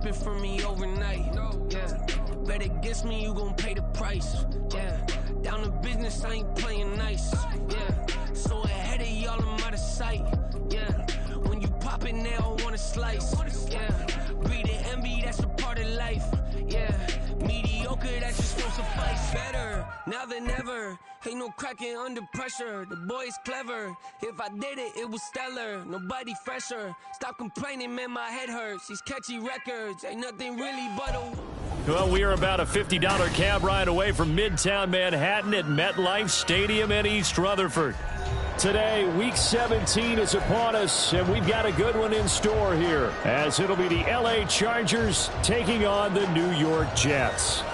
happen for me overnight. Yeah, bet against me, you gon' pay the price. Yeah, down to business, I ain't playing nice. Yeah, so ahead of y'all, I'm out of sight. Yeah, when you pop it, they don't wanna slice. Yeah, breed and envy, that's a part of life. Yeah, mediocre, that just won't suffice. Better now than ever. Ain't no cracking under pressure. The boy's clever. If I did it, it was stellar. Nobody fresher. Stop complaining, man, my head hurts. These catchy records ain't nothing really but a... Well, we are about a $50 cab ride away from Midtown Manhattan at MetLife Stadium in East Rutherford. Today, Week 17 is upon us, and we've got a good one in store here, as it'll be the LA Chargers taking on the New York Jets.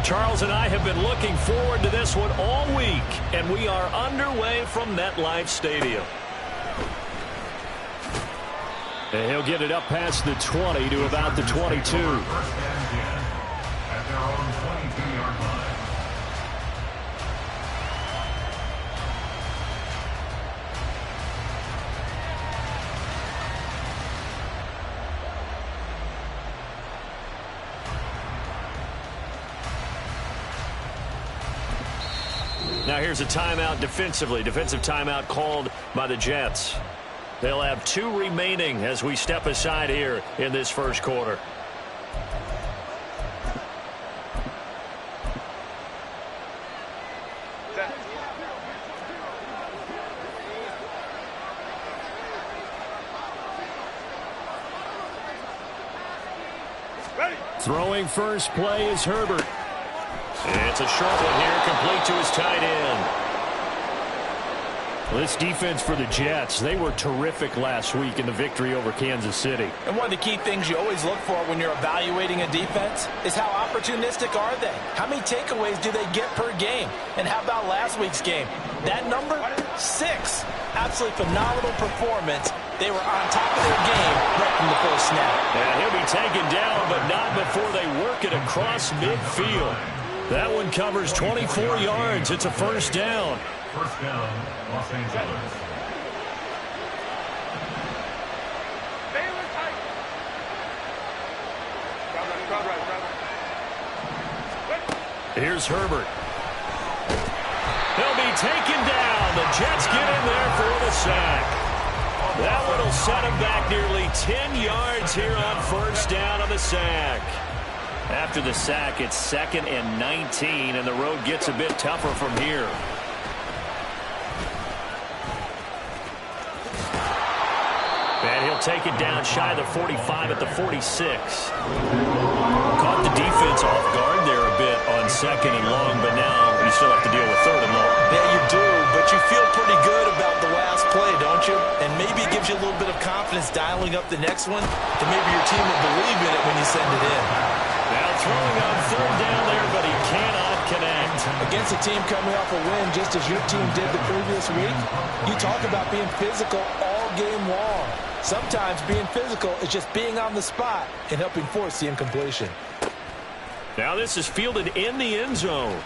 Charles and I have been looking forward to this one all week, and we are underway from MetLife Stadium. And he'll get it up past the 20 to about the 22. First and 10 at their own 22-yard line. Now here's a timeout defensively. Defensive timeout called by the Jets. They'll have 2 remaining as we step aside here in this first quarter. Throwing first play is Herbert. It's a short one here, complete to his tight end. Well, this defense for the Jets, they were terrific last week in the victory over Kansas City. And one of the key things you always look for when you're evaluating a defense is how opportunistic are they? How many takeaways do they get per game? And how about last week's game? That number, 6. Absolutely phenomenal performance. They were on top of their game right from the first snap. And he'll be taken down, but not before they work it across midfield. That one covers 24 yards. It's a first down. First down, Los Angeles. Here's Herbert. He'll be taken down. The Jets get in there for the sack. That one will set him back nearly 10 yards here on first down on the sack. After the sack, it's 2nd and 19, and the road gets a bit tougher from here. And he'll take it down shy of the 45 at the 46. Caught the defense off guard there a bit on 2nd and long, but now you still have to deal with 3rd and long. Yeah, you do, but you feel pretty good about the last play, don't you? And maybe it gives you a little bit of confidence dialing up the next one, and maybe your team will believe in it when you send it in. Now throwing on 3rd down there, but he cannot connect. Against a team coming off a win, just as your team did the previous week, you talk about being physical all game long. Sometimes being physical is just being on the spot and helping force the incompletion. Now this is fielded in the end zone.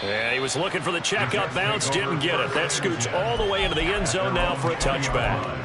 Yeah, he was looking for the checkup bounce, didn't get it. That scoots all the way into the end zone now for a touchback.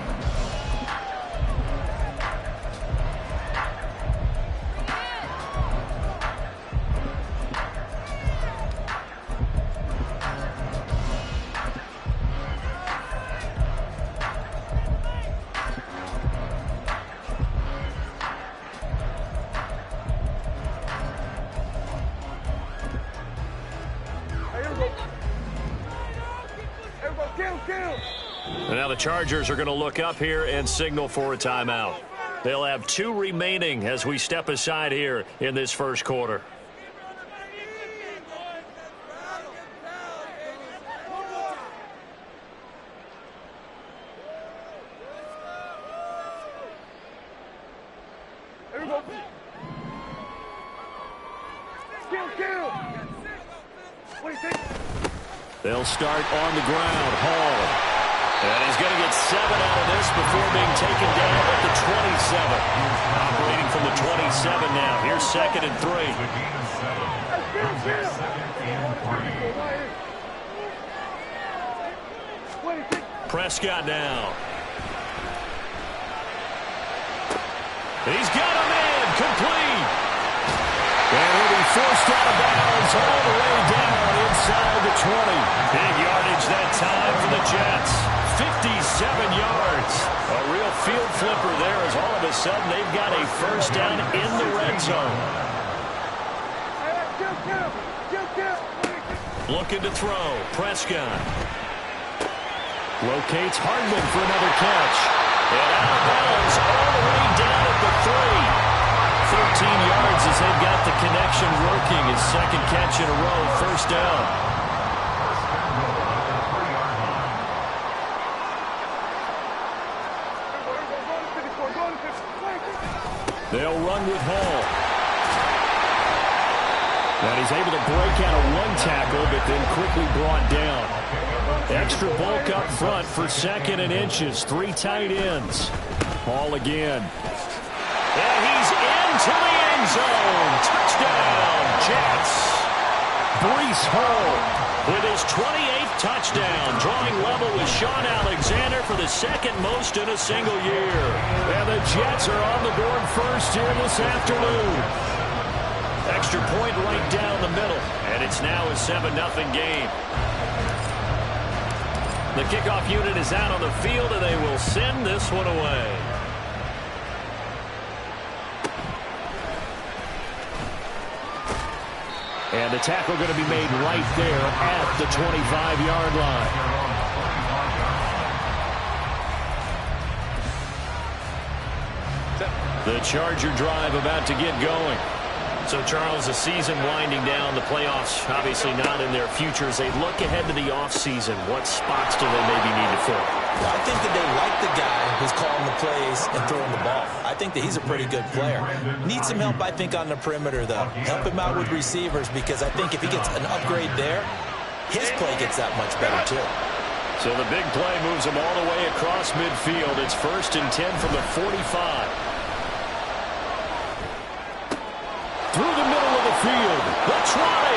And now the Chargers are going to look up here and signal for a timeout. They'll have 2 remaining as we step aside here in this first quarter. They'll start on the ground. Hall. And he's going to get 7 out of this before being taken down at the 27. Operating from the 27 now. Here's 2nd and 3. Prescott now. He's got a man. Complete. And he'll be forced out of bounds all the way down inside the 20. Big yardage that time for the Jets. 57 yards. A real field flipper there as all of a sudden they've got a first down in the red zone. Looking to throw. Prescott. Locates Hardman for another catch. And out of bounds all the way down at the 3. 13 yards as they've got the connection working. His 2nd catch in a row. First down. They'll run with Hall. And he's able to break out of one tackle, but then quickly brought down. Extra bulk up front for 2nd and inches. 3 tight ends. Hall again. And he's into the end zone. Touchdown, Jets. Breece Hall with his 28th touchdown, drawing level with Sean Alexander for the 2nd most in a single year. And the Jets are on the board first here this afternoon. Extra point right down the middle, and it's now a 7-0 game. The kickoff unit is out on the field, and they will send this one away. And the tackle going to be made right there at the 25-yard line. The Charger drive about to get going. So, Charles, the season winding down, the playoffs obviously not in their future. As they look ahead to the offseason, what spots do they maybe need to fill? Well, I think that they like the guy who's calling the plays and throwing the ball. I think that he's a pretty good player. Needs some help, I think, on the perimeter, though. Help him out with receivers, because I think if he gets an upgrade there, his play gets that much better, too. So the big play moves him all the way across midfield. It's 1st and 10 from the 45. Through the middle of the field, the try.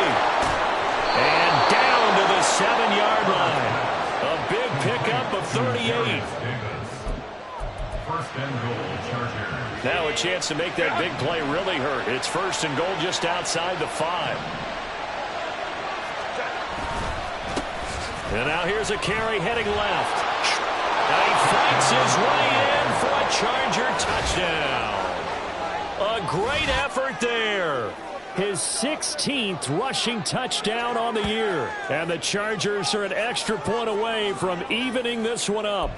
And down to the 7-yard line. A big pickup of 38. Now a chance to make that big play really hurt. It's 1st and goal just outside the 5. And now here's a carry heading left. And he fights his way in for a Charger touchdown. A great effort there. His 16th rushing touchdown on the year. And the Chargers are an extra point away from evening this one up.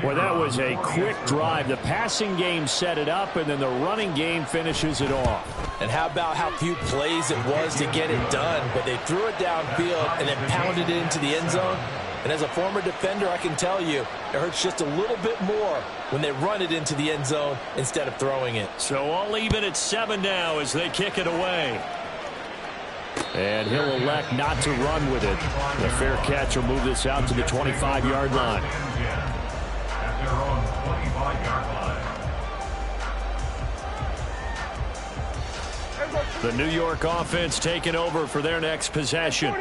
Well, that was a quick drive. The passing game set it up, and then the running game finishes it off. And how about how few plays it was to get it done, but they threw it downfield and then pounded it into the end zone. And as a former defender, I can tell you, it hurts just a little bit more when they run it into the end zone instead of throwing it. So all even at 7 now as they kick it away. And he'll elect not to run with it. The fair catch will move this out to the 25-yard line. At their own 25-yard line. The New York offense taking over for their next possession.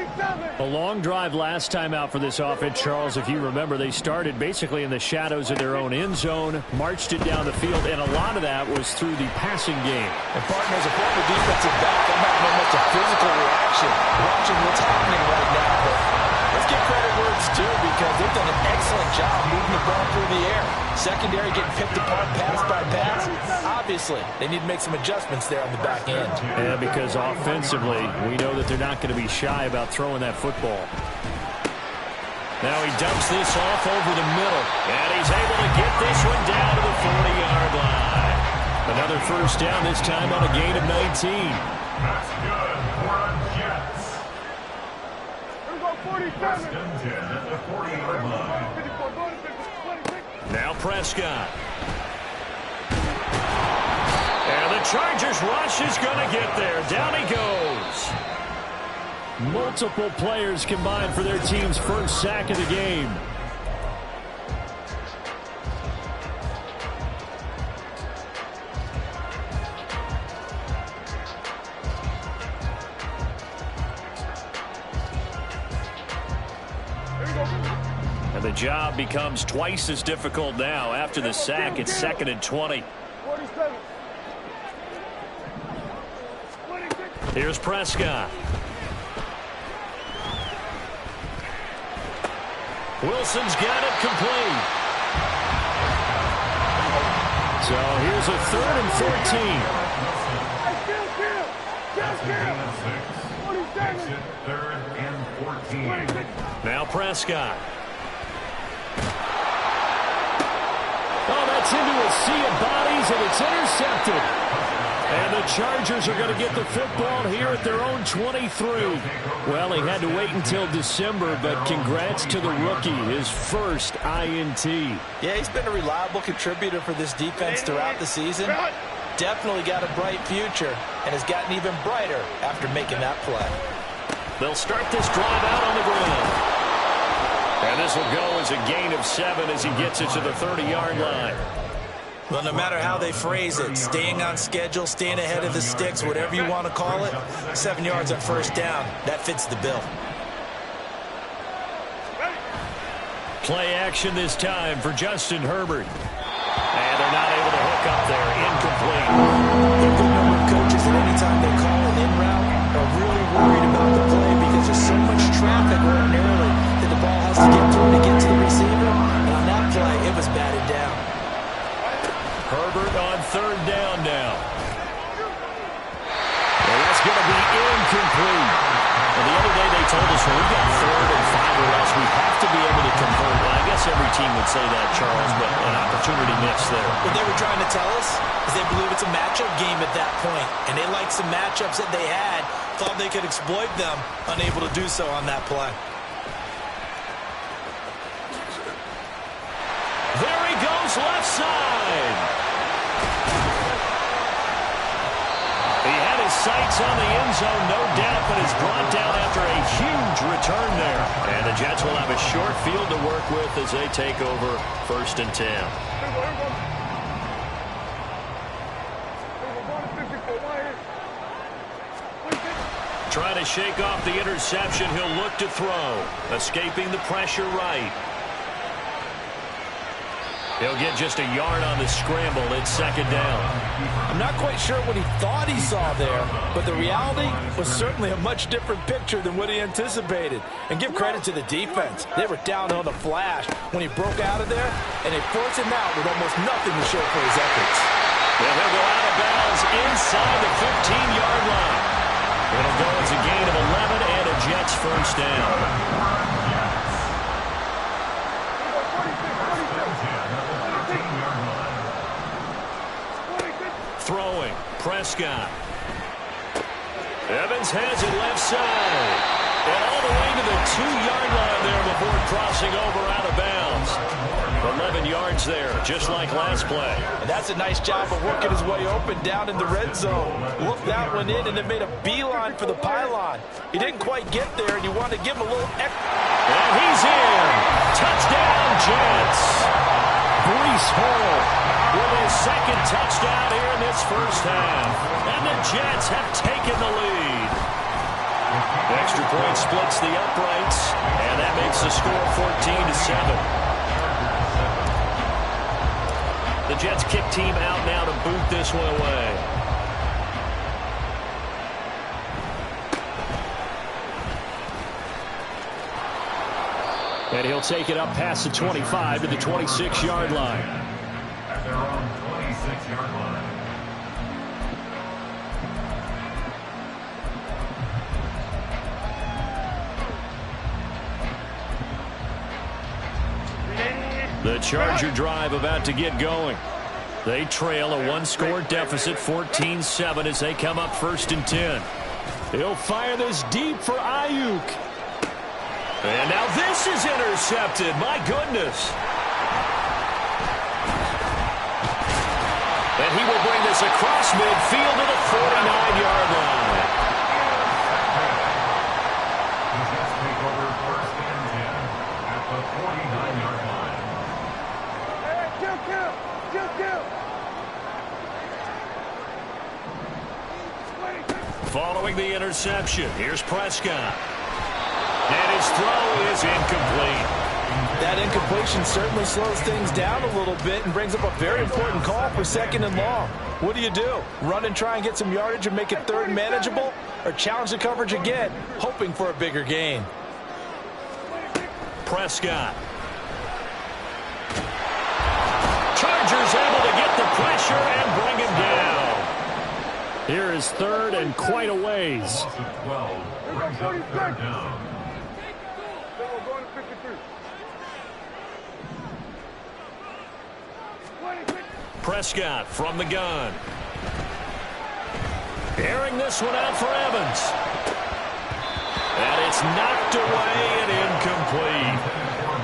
A long drive last time out for this offense, Charles. If you remember, they started basically in the shadows of their own end zone, marched it down the field, and a lot of that was through the passing game. And, partner, as a former defensive back, I'm not know much of physical reaction watching what's happening right now. But let's give credit where it's due, because they've done an excellent job moving the ball through the air. Secondary getting picked apart pass by pass. Obviously, they need to make some adjustments there on the back end. Yeah, because offensively, we know that they're not going to be shy about throwing that football. Now he dumps this off over the middle, and he's able to get this one down to the 40-yard line. Another first down, this time on a gain of 19. That's good for the Jets. First and 10 at the 40-yard line. Now Prescott. And the Chargers rush is going to get there. Down he goes. Multiple players combined for their team's first sack of the game. And the job becomes twice as difficult now. After the sack, it's 2nd and 20. Here's Prescott. Wilson's got it complete. So here's a 3rd and 14. Third and 14. Now Prescott. Oh, that's into a sea of bodies, and it's intercepted. And the Chargers are going to get the football here at their own 23. Well, he had to wait until December, but congrats to the rookie, his first INT. Yeah, he's been a reliable contributor for this defense throughout the season. Definitely got a bright future, and has gotten even brighter after making that play. They'll start this drive out on the ground. And this will go as a gain of 7 as he gets it to the 30-yard line. Well, no matter how they phrase it, staying on schedule, staying ahead of the sticks, whatever you want to call it, 7 yards on first down, that fits the bill. Play action this time for Justin Herbert. And they're not able to hook up there. Incomplete. A good number of coaches at any time they call an in route are really worried about the play because there's so much traffic ordinarily that the ball has to get through to get to the receiver. And on that play, it was batted down. Herbert on 3rd down now. And that's going to be incomplete. And the other day they told us when we got 3rd and 5 or less, we have to be able to convert. Well, I guess every team would say that, Charles, but an opportunity missed there. What they were trying to tell us is they believe it's a matchup game at that point, and they liked some matchups that they had, thought they could exploit them, unable to do so on that play. There he goes, left side. He had his sights on the end zone, no doubt, but is brought down after a huge return there. And the Jets will have a short field to work with as they take over 1st and 10. Trying to shake off the interception, he'll look to throw. Escaping the pressure right. He'll get just a yard on the scramble. It's 2nd down. I'm not quite sure what he thought he saw there, but the reality was certainly a much different picture than what he anticipated. And give credit to the defense. They were down on the flash when he broke out of there, and they forced him out with almost nothing to show for his efforts. And he'll go out of bounds inside the 15-yard line. It'll go as a gain of 11 and a Jets first down. Throwing, Prescott. Evans has it left side. And all the way to the 2-yard line there before crossing over out of bounds. 11 yards there, just like last play. And that's a nice job of working his way open down in the red zone. Looked that one in and then made a beeline for the pylon. He didn't quite get there, and you wanted to give him a little extra. And he's in. Touchdown, Jets. Breece Hall with his 2nd touchdown here in this first half. And the Jets have taken the lead. The extra point splits the uprights, and that makes the score 14-7. The Jets kick team out now to boot this one away. And he'll take it up past the 25 to the 26-yard line. At their own 26-yard line. The Charger drive about to get going. They trail a 1-score deficit, 14-7, as they come up 1st and 10. He'll fire this deep for Ayuk. And now this is intercepted. My goodness. And he will bring this across midfield to the 49-yard line. Following the interception, here's Prescott. And his throw is incomplete. That incompletion certainly slows things down a little bit and brings up a very important call for 2nd and long. What do? Run and try and get some yardage and make it 3rd and manageable? Or challenge the coverage again, hoping for a bigger gain? Prescott. Chargers able to get the pressure and bring him down. Here is 3rd and quite a ways. Loss of 12 brings up 3rd down. Prescott from the gun. Airing this one out for Evans. And it's knocked away and incomplete.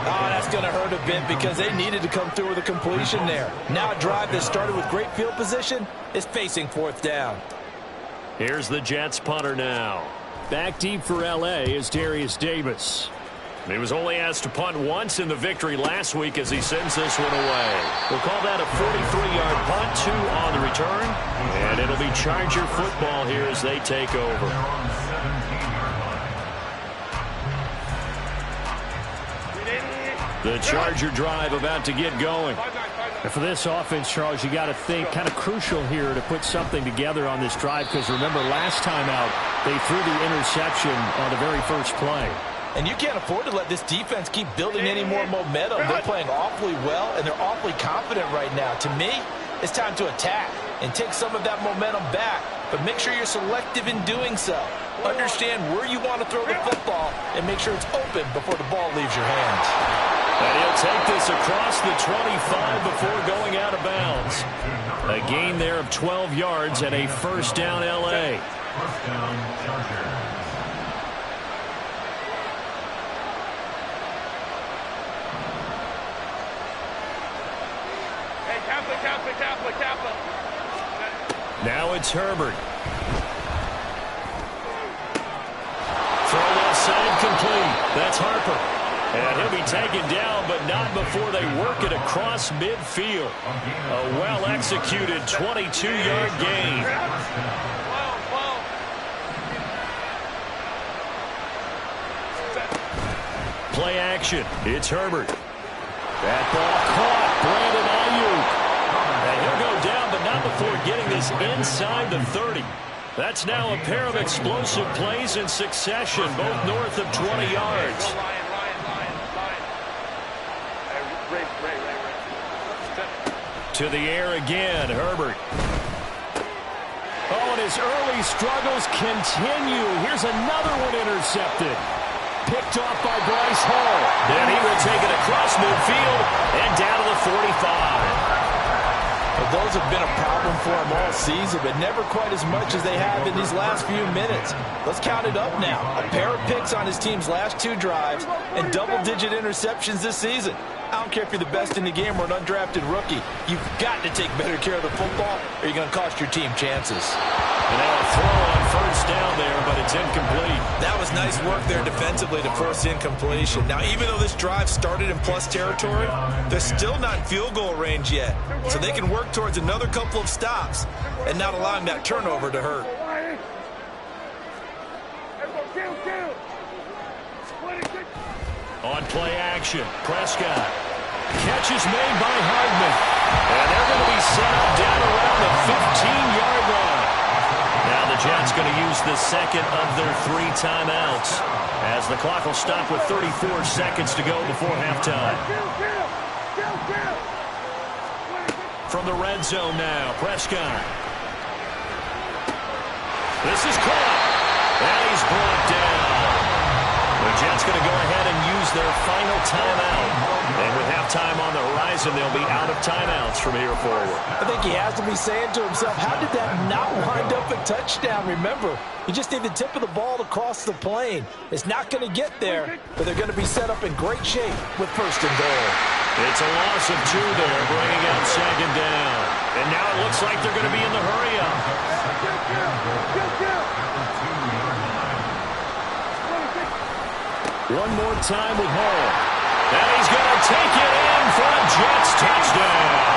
Oh, that's going to hurt a bit because they needed to come through with a completion there. Now a drive that started with great field position is facing 4th down. Here's the Jets punter now. Back deep for L.A. is Darius Davis. He was only asked to punt once in the victory last week as he sends this one away. We'll call that a 43-yard punt, 2 on the return. And it'll be Charger football here as they take over. The Charger drive about to get going. And for this offense, Charles, you got to think kind of crucial here to put something together on this drive because remember last time out they threw the interception on the very first play. And you can't afford to let this defense keep building any more momentum. They're playing awfully well, and they're awfully confident right now. To me, it's time to attack and take some of that momentum back. But make sure you're selective in doing so. Understand where you want to throw the football and make sure it's open before the ball leaves your hands. And he'll take this across the 25 before going out of bounds. A gain there of 12 yards and a 1st down L.A. 1st down, Chargers. Now it's Herbert. Throw left side complete. That's Harper. And he'll be taken down, but not before they work it across midfield. A well-executed 22-yard gain. Play action. It's Herbert. That ball caught. Brandon Ayuk. And he'll go down, but not before getting this inside the 30. That's now a pair of explosive plays in succession, both north of 20 yards. To the air again, Herbert. Oh, and his early struggles continue. Here's another one intercepted. Picked off by Bryce Hall. Then he will take it across midfield and down to the 45. Well, those have been a problem for him all season, but never quite as much as they have in these last few minutes. Let's count it up now. A pair of picks on his team's last 2 drives and double-digit interceptions this season. I don't care if you're the best in the game or an undrafted rookie. You've got to take better care of the football or you're going to cost your team chances. And now a throw on 1st down there, but it's incomplete. That was nice work there defensively to force the incompletion. Now, even though this drive started in plus territory, they're still not in field goal range yet. So they can work towards another couple of stops and not allowing that turnover to hurt. On play action, Prescott. Catch is made by Hardman. And they're going to be set up down around the 15-yard line. Now the Jets going to use the second of their 3 timeouts as the clock will stop with 34 seconds to go before halftime. From the red zone now, Prescott. This is caught. And he's brought down. The Jets going to go ahead and use their final timeout. And with halftime on the horizon, they'll be out of timeouts from here forward. I think he has to be saying to himself, how did that not wind up a touchdown? Remember, you just need the tip of the ball to cross the plane. It's not going to get there, but they're going to be set up in great shape with 1st and goal. It's a loss of 2 there, bringing out 2nd down. And now it looks like they're going to be in the hurry-up. One more time with Hall. And he's going to take it in for a Jets touchdown.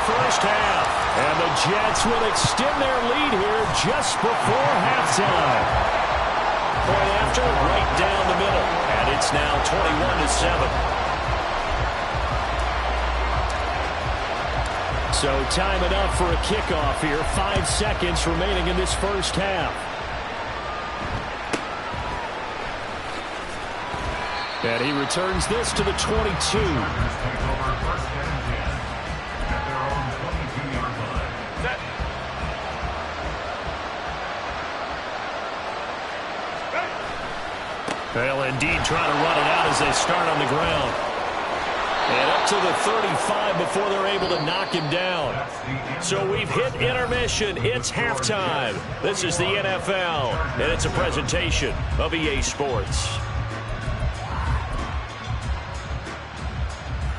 the first half. And the Jets will extend their lead here just before halftime. Point after, right down the middle. And it's now 21-7. So time enough for a kickoff here. 5 seconds remaining in this first half. And he returns this to the 22. They'll indeed try to run it out as they start on the ground. And up to the 35 before they're able to knock him down. So we've hit intermission. It's halftime. This is the NFL, and it's a presentation of EA Sports.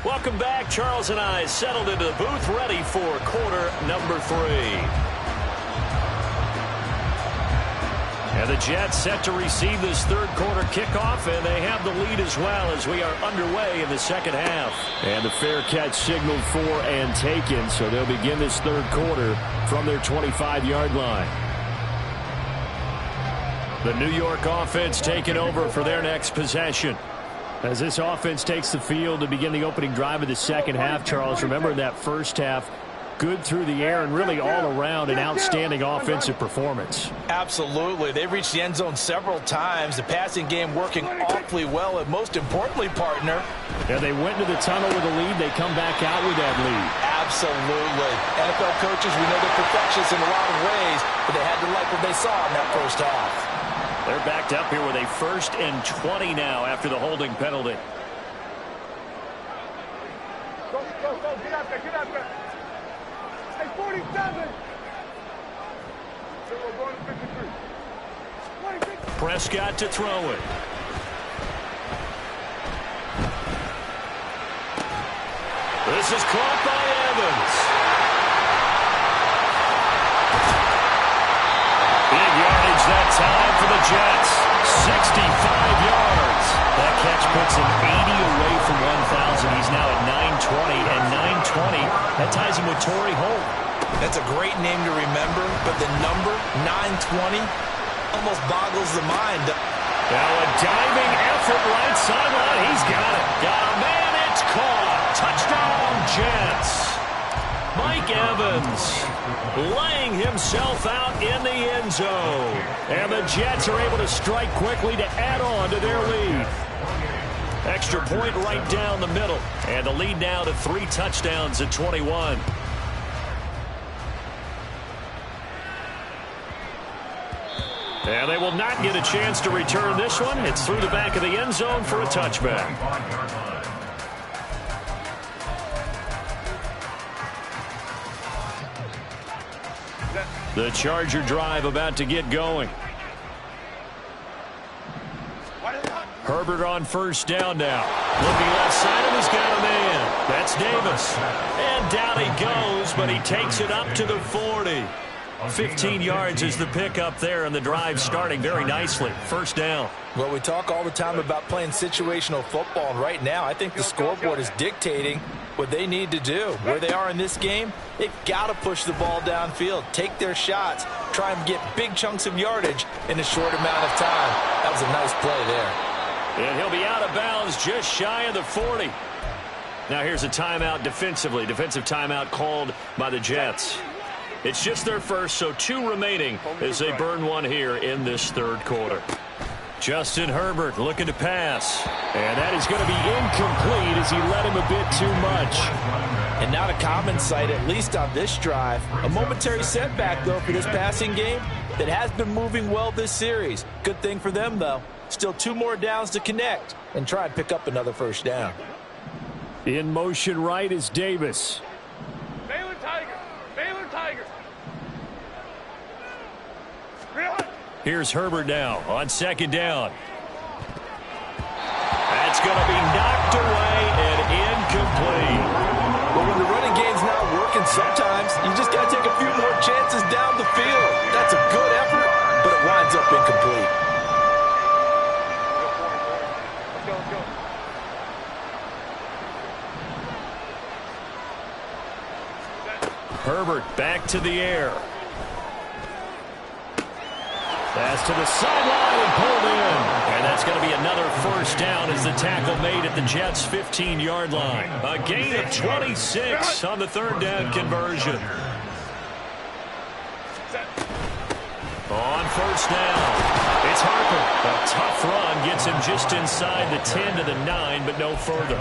Welcome back. Charles and I settled into the booth, ready for quarter number 3. And the Jets set to receive this third quarter kickoff, and they have the lead as well as we are underway in the second half. And the fair catch signaled for and taken, so they'll begin this third quarter from their 25-yard line. The New York offense taking over for their next possession. As this offense takes the field to begin the opening drive of the second half, Charles, remember in that first half, good through the air and really all around an outstanding offensive performance. Absolutely. They reached the end zone several times. The passing game working awfully well, and most importantly, partner. Yeah, they went into the tunnel with a lead. They come back out with that lead. Absolutely. NFL coaches, we know they're perfectionists in a lot of ways, but they had to like what they saw in that first half. They're backed up here with a 1st and 20 now after the holding penalty. Go, get out there. 47. Prescott to throw it. This is caught by Evans. Big yardage that time for the Jets. 65 yards. That catch puts him 80 away from 1,000. He's now at 920, and 920, that ties him with Torrey Holt. That's a great name to remember, but the number, 920, almost boggles the mind. Now a diving effort right sideline. He's got it. Got a man. It's caught. Touchdown, Jets. Mike Evans laying himself out in the end zone. And the Jets are able to strike quickly to add on to their lead. Extra point right down the middle. And the lead now to 3 touchdowns at 21. And they will not get a chance to return this one. It's through the back of the end zone for a touchback. The Charger drive about to get going. Herbert on first down now. Looking left side, and he's got a man. That's Davis. And down he goes, but he takes it up to the 40. 15 yards is the pickup there, and the drive starting very nicely. First down. Well, we talk all the time about playing situational football, and right now I think the scoreboard is dictating what they need to do. Where they are in this game, they've got to push the ball downfield, take their shots, try and get big chunks of yardage in a short amount of time. That was a nice play there. And he'll be out of bounds just shy of the 40. Now here's a timeout defensively. Defensive timeout called by the Jets. It's just their first, so 2 remaining as they burn one here in this third quarter. Justin Herbert looking to pass. And that is going to be incomplete as he led him a bit too much. And not a common sight, at least on this drive. A momentary setback, though, for this passing game that has been moving well this series. Good thing for them, though. Still 2 more downs to connect and try and pick up another first down. In motion right is Davis. Baylor Tiger. Here's Herbert now on second down. That's going to be knocked away and incomplete. But when the running game's not working, sometimes you just got to take a few more chances down the field. That's a good effort, but it winds up incomplete. Let's go. Herbert back to the air. Pass to the sideline and pulled in. And that's going to be another first down as the tackle made at the Jets' 15-yard line. A gain of 26 on the third down conversion. On first down, it's Harper. A tough run gets him just inside the 10 to the 9, but no further.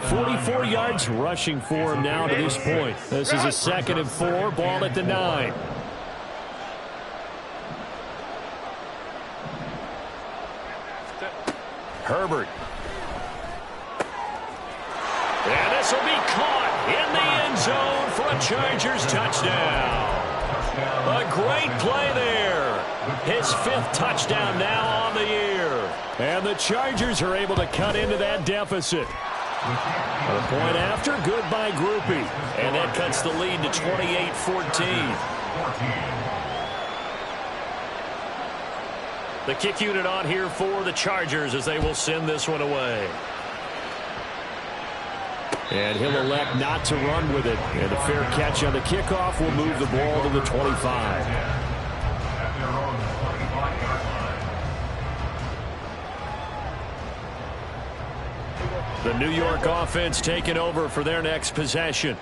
44 yards rushing for him now to this point. This is a 2nd and 4, ball at the 9. Herbert. And this will be caught in the end zone for a Chargers touchdown. A great play there. His 5th touchdown now on the year. And the Chargers are able to cut into that deficit. A point after, good by Grupe. And that cuts the lead to 28-14. The kick unit on here for the Chargers as they will send this one away. And he'll elect not to run with it. And a fair catch on the kickoff will move the ball to the 25. The New York offense taking over for their next possession.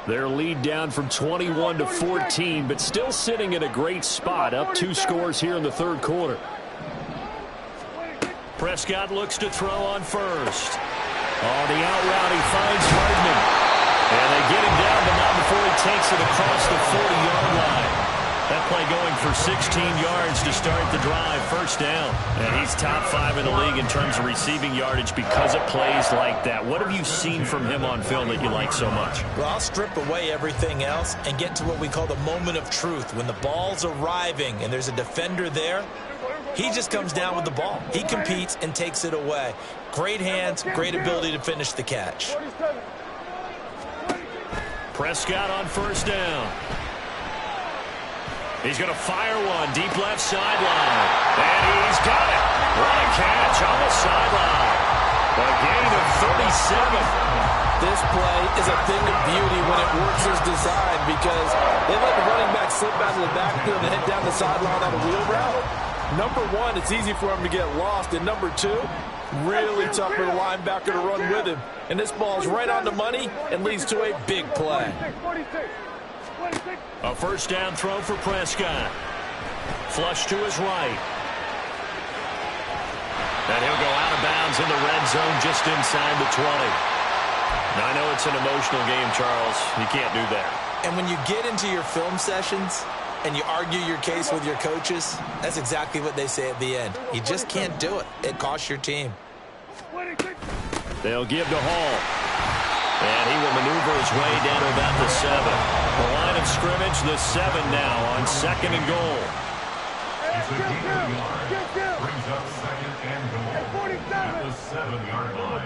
Their lead down from 21 to 14, but still sitting in a great spot, up 2 scores here in the third quarter. Prescott looks to throw on first. On the out route, he finds Hardman. And they get him down, but not before he takes it across the 40-yard line. That play going for 16 yards to start the drive, first down. And he's top 5 in the league in terms of receiving yardage because of plays like that. What have you seen from him on film that you like so much? Well, I'll strip away everything else and get to what we call the moment of truth. When the ball's arriving and there's a defender there, he just comes down with the ball. He competes and takes it away. Great hands, great ability to finish the catch. Prescott on first down. He's going to fire one deep left sideline. And he's got it. What a catch on the sideline. A gain of 37. This play is a thing of beauty when it works as designed because they let the running back slip out of the backfield and head down the sideline on a wheel route. Number one, it's easy for him to get lost. And number two, really tough for the linebacker to run with him. And this ball's right on the money and leads to a big play. A first down throw for Prescott. Flush to his right. And he'll go out of bounds in the red zone just inside the 20. Now, I know it's an emotional game, Charles. You can't do that. And when you get into your film sessions and you argue your case with your coaches, that's exactly what they say at the end. You just can't do it. It costs your team. They'll give to Hall. And he will maneuver his way down to about the 7. The line of scrimmage, the 7 now on 2nd and goal. Brings up 2nd and goal at the 7-yard line.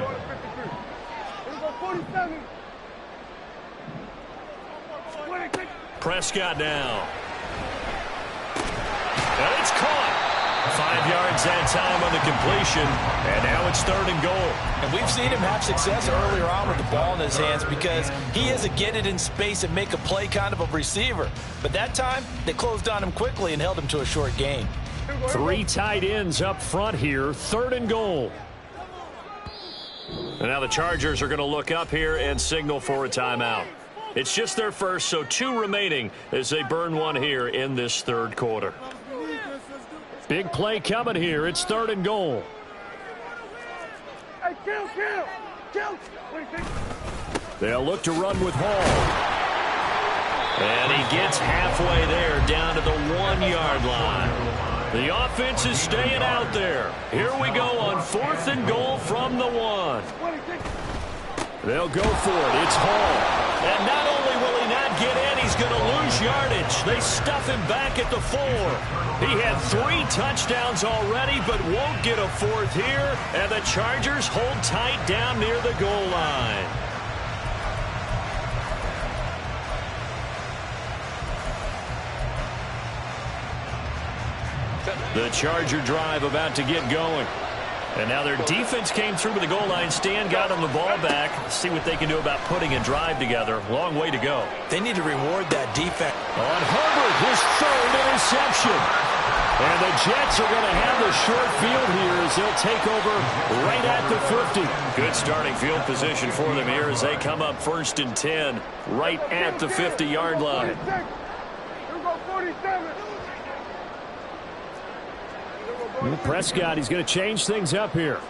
Prescott now. And it's caught. 5 yards that time on the completion, and now it's 3rd and goal. And we've seen him have success earlier on with the ball in his hands because he is a get it in space and make a play kind of a receiver. But that time, they closed on him quickly and held him to a short gain. 3 tight ends up front here, 3rd and goal. And now the Chargers are going to look up here and signal for a timeout. It's just their first, so 2 remaining as they burn one here in this 3rd quarter. Big play coming here. It's 3rd and goal. They'll look to run with Hall. And he gets halfway there down to the 1-yard line. The offense is staying out there. Here we go on 4th and goal from the 1. They'll go for it. It's Hall. And not only will he not get in, he's going to lose yardage. They stuff him back at the 4. He had 3 touchdowns already, but won't get a 4th here. And the Chargers hold tight down near the goal line. The Charger drive about to get going. And now their defense came through with the goal line stand, got them the ball back. See what they can do about putting a drive together. Long way to go. They need to reward that defense. On Herbert, his third interception. And the Jets are going to have the short field here as they'll take over right at the 50. Good starting field position for them here as they come up 1st and 10 right at the 50-yard line. Prescott, he's going to change things up here.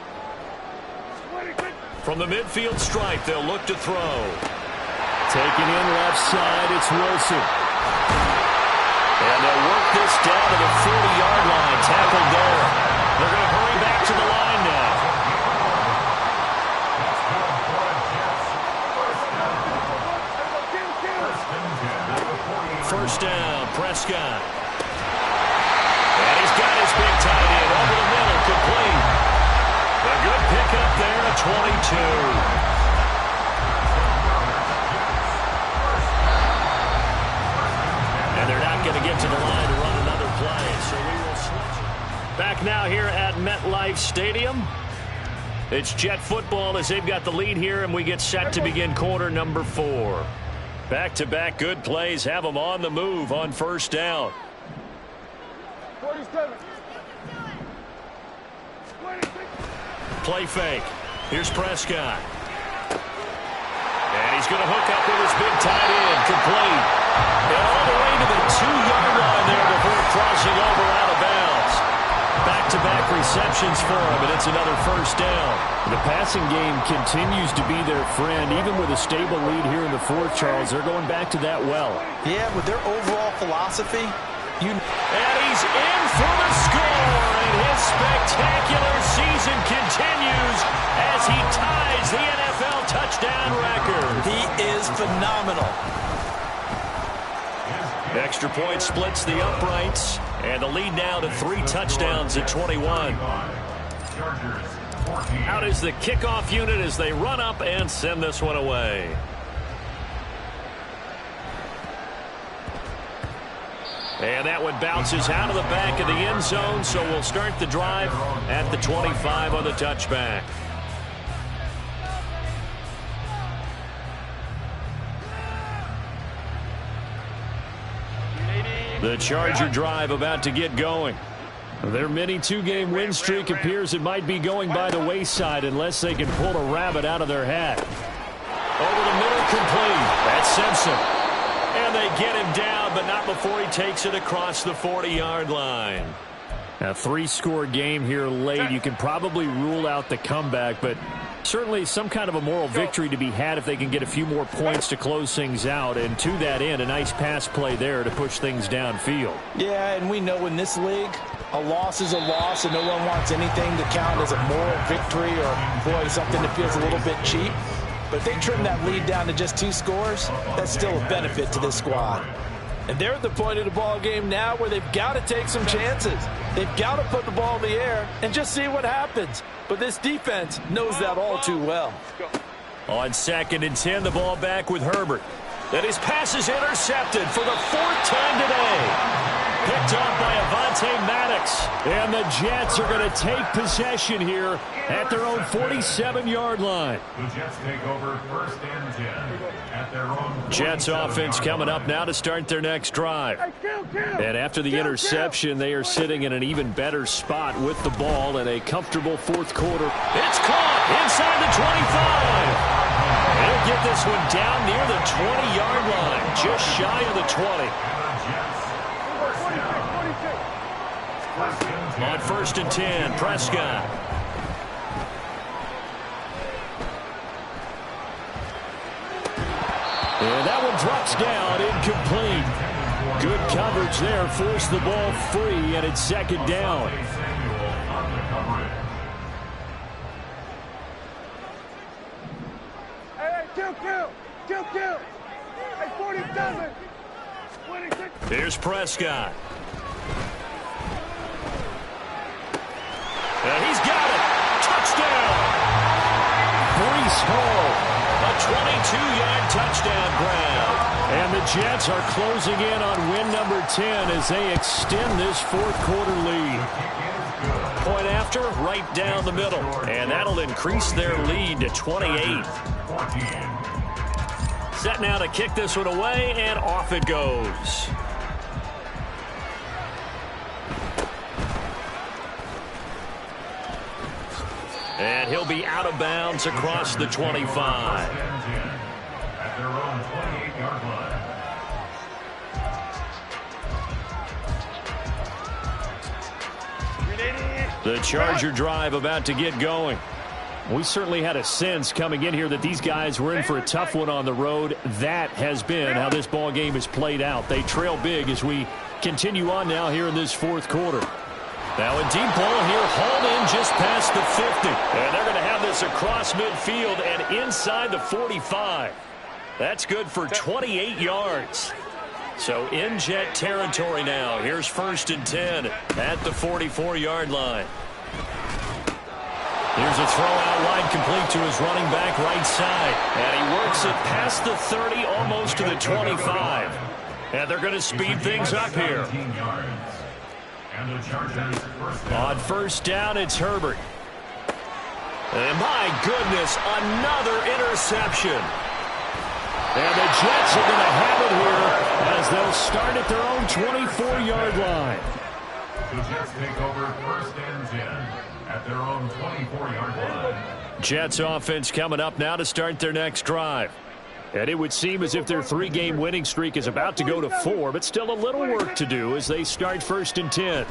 From the midfield stripe, they'll look to throw. Taking in left side, it's Wilson. And they'll work this down to the 40-yard line. Tackled there. They're going to hurry back to the line now. First down, Prescott. And he's got his big tight end over the middle, complete. A good pickup there at 22. And they're not going to get to the line to run another play, so we will switch. Back now here at MetLife Stadium. It's Jet football as they've got the lead here, and we get set to begin quarter number 4. Back-to-back good plays have them on the move on first down. 47. Play fake. Here's Prescott. And he's going to hook up with his big tight end, complete. And all the way to the 2-yard line there before crossing over out of bounds. Back-to-back receptions for him, and it's another first down. The passing game continues to be their friend. Even with a stable lead here in the 4th, Charles, they're going back to that well. Yeah, with their overall philosophy, and he's in for the score, and his spectacular season continues as he ties the NFL touchdown record. He is phenomenal. Extra point splits the uprights, and the lead now to 3 touchdowns at 21. Out is the kickoff unit as they run up and send this one away. And that one bounces out of the back of the end zone, so we'll start the drive at the 25 on the touchback. The Charger drive about to get going. Their mini 2-game win streak appears it might be going by the wayside unless they can pull a rabbit out of their hat. Over the middle, complete. That's Simpson. And they get him down, but not before he takes it across the 40-yard line. A 3-score game here late. You can probably rule out the comeback, but certainly some kind of a moral victory to be had if they can get a few more points to close things out. And to that end, a nice pass play there to push things downfield. Yeah, and we know in this league, a loss is a loss, and no one wants anything to count as a moral victory or, boy, something that feels a little bit cheap. But if they trim that lead down to just 2 scores, that's still a benefit to this squad. And they're at the point of the ball game now where they've got to take some chances. They've got to put the ball in the air and just see what happens. But this defense knows that all too well. On 2nd and 10, the ball back with Herbert. And his pass is intercepted for the 4th time today. Picked off by Avonte Maddox. And the Jets are going to take possession here at their own 47-yard line. The Jets take over 1st and 10 at their own. Jets offense coming up now to start their next drive. And after the interception, they are sitting in an even better spot with the ball in a comfortable 4th quarter. It's caught inside the 25. He'll get this one down near the 20-yard line, just shy of the 20. On 1st and 10, Prescott. And that one drops down, incomplete. Good coverage there, forced the ball free, and it's 2nd down. Hey, kill. Hey, 47. 26. Here's Prescott. And he's got it. Touchdown. Breece Hall. A 22-yard touchdown grab. And the Jets are closing in on win number 10 as they extend this fourth quarter lead. Point after, right down the middle. And that'll increase their lead to 28. Set now to kick this one away, and off it goes. And he'll be out of bounds across the 25. At their own 28-yard line. The Charger drive about to get going. We certainly had a sense coming in here that these guys were in for a tough one on the road. That has been how this ball game has played out. They trail big as we continue on now here in this fourth quarter. Now a deep ball here, hauled in just past the 50. And they're going to have this across midfield and inside the 45. That's good for 28 yards. So in Jet territory now. Here's 1st and 10 at the 44-yard line. Here's a throw out wide, complete to his running back right side. And he works it past the 30, almost to the 25. And they're going to speed things up here. On first down, it's Herbert. And my goodness, another interception. And the Jets are going to have it here as they'll start at their own 24-yard line. The Jets take over 1st and 10 at their own 24-yard line. Jets offense coming up now to start their next drive. And it would seem as if their 3-game winning streak is about to go to 4, but still a little work to do as they start 1st and 10.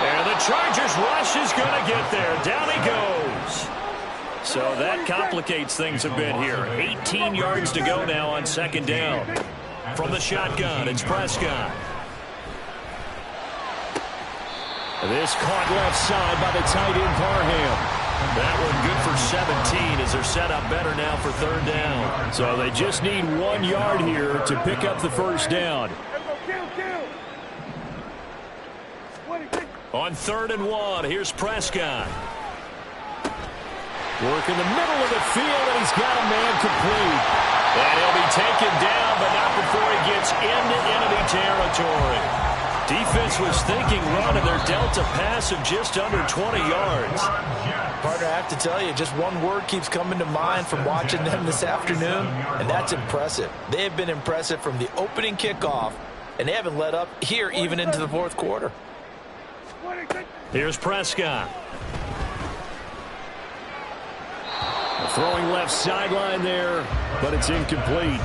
And the Chargers rush is going to get there. Down he goes. So that complicates things a bit here. 18 yards to go now on 2nd down. From the shotgun, it's Prescott. This caught left side by the tight end Parham. That one good for 17 as they're set up better now for 3rd down. So they just need 1 yard here to pick up the 1st down. On 3rd and 1, here's Prescott. Work in the middle of the field, and he's got a man complete. And he'll be taken down, but not before he gets into enemy territory. Defense was thinking run, and they're dealt a pass of just under 20 yards. Partner, I have to tell you, just one word keeps coming to mind from watching them this afternoon, and that's impressive. They have been impressive from the opening kickoff, and they haven't let up here even into the 4th quarter. Here's Prescott. Throwing left sideline there, but it's incomplete.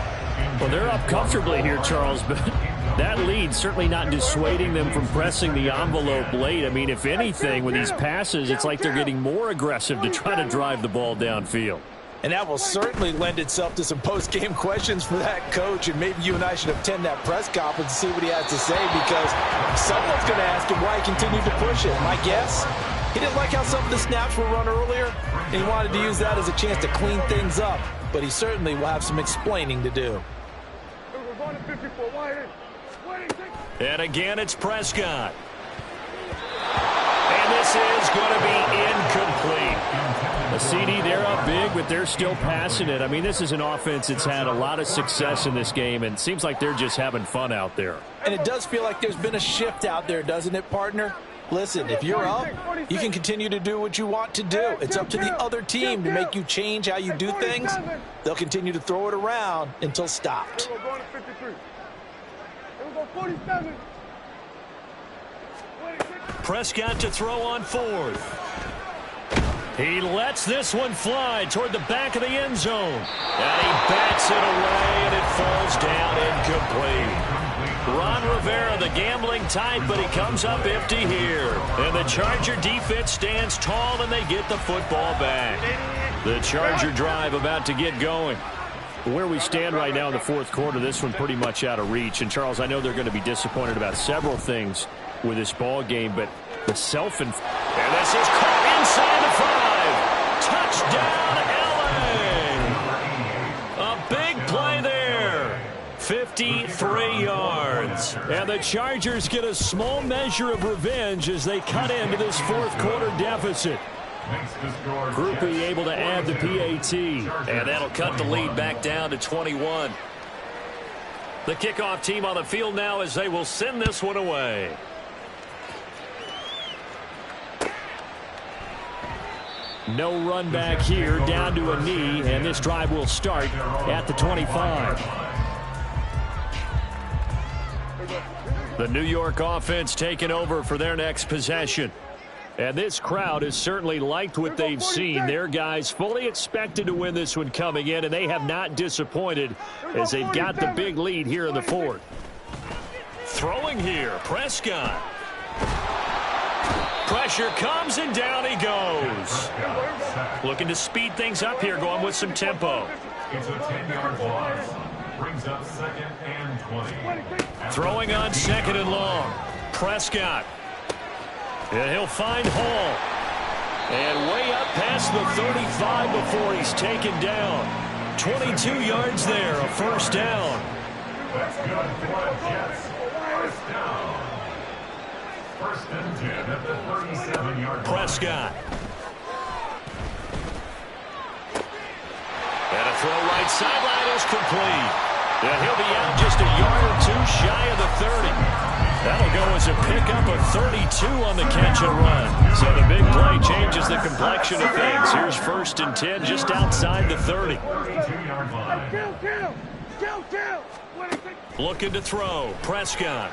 Well, they're up comfortably here, Charles, but that lead certainly not dissuading them from pressing the envelope late. I mean, if anything, with these passes, it's like they're getting more aggressive to try to drive the ball downfield. And that will certainly lend itself to some post-game questions for that coach, and maybe you and I should attend that press conference to see what he has to say, because someone's going to ask him why he continued to push it. My guess, he didn't like how some of the snaps were run earlier, and he wanted to use that as a chance to clean things up, but he certainly will have some explaining to do. And again, it's Prescott. And this is going to be incomplete. A CD, they're up big, but they're still passing it. I mean, this is an offense that's had a lot of success in this game, and it seems like they're just having fun out there. And it does feel like there's been a shift out there, doesn't it, partner? Listen, if you're up, you can continue to do what you want to do. It's up to the other team to make you change how you do things. They'll continue to throw it around until stopped. Prescott to throw on 4th. He lets this one fly toward the back of the end zone. And he bats it away, and it falls down incomplete. Ron Rivera, the gambling type, but he comes up empty here. And the Charger defense stands tall, and they get the football back. The Charger drive about to get going. Where we stand right now in the 4th quarter, this one pretty much out of reach. And, Charles, I know they're going to be disappointed about several things with this ball game, but the and this is caught inside the 5. Touchdown, LA! A big play there. 53 yards. And the Chargers get a small measure of revenge as they cut into this 4th quarter deficit. makes the score. Groupie able to add the PAT. And that'll cut the lead back down to 21. The kickoff team on the field now as they will send this one away. No run back here, down to a knee, and this drive will start at the 25. The New York offense taking over for their next possession. And this crowd has certainly liked what they've seen. Their guys fully expected to win this one coming in, and they have not disappointed as they've got the big lead here in the fourth. Throwing here, Prescott. Pressure comes, and down he goes. Looking to speed things up here, going with some tempo. It's a 10-yard loss. Brings up 2nd and 20. Throwing on 2nd and long. Prescott. And he'll find Hall. And way up past the 35 before he's taken down. 22 yards there, a first down. That's good for the Jets. First down. 1st and 10 at the 37-yard line. Prescott. And a throw right sideline is complete. And he'll be out just a yard or two shy of the 30. That'll go as a pickup of 32 on the catch and run. So the big play changes the complexion of things. Here's 1st and 10 just outside the 30. Looking to throw. Prescott.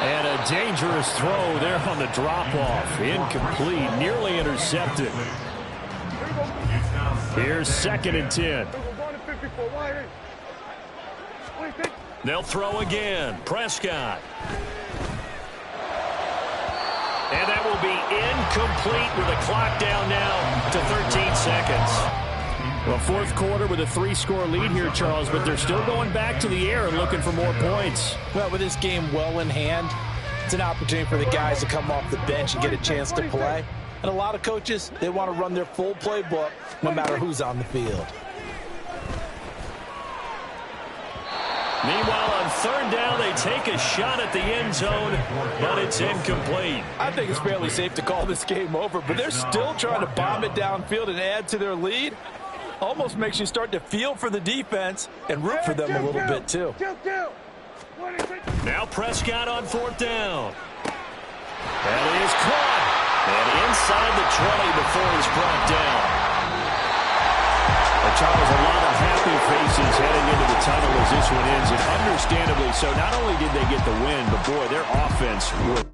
And a dangerous throw there on the drop-off. Incomplete. Nearly intercepted. Here's 2nd and 10. They'll throw again. Prescott. And that will be incomplete with a clock down now to 13 seconds. Well, fourth quarter with a 3-score lead here, Charles, but they're still going back to the air and looking for more points. Well, with this game well in hand, it's an opportunity for the guys to come off the bench and get a chance to play. And a lot of coaches, they want to run their full playbook no matter who's on the field. Meanwhile, on 3rd down, they take a shot at the end zone, but it's incomplete. I think it's fairly safe to call this game over, but they're still trying to bomb it downfield and add to their lead. Almost makes you start to feel for the defense and root for them a little bit, too. Now Prescott on 4th down. That is caught. And inside the 20 before he's brought down. Charles, a lot of happy faces heading into the tunnel as this one ends, and understandably so. Not only did they get the win, but boy, their offense was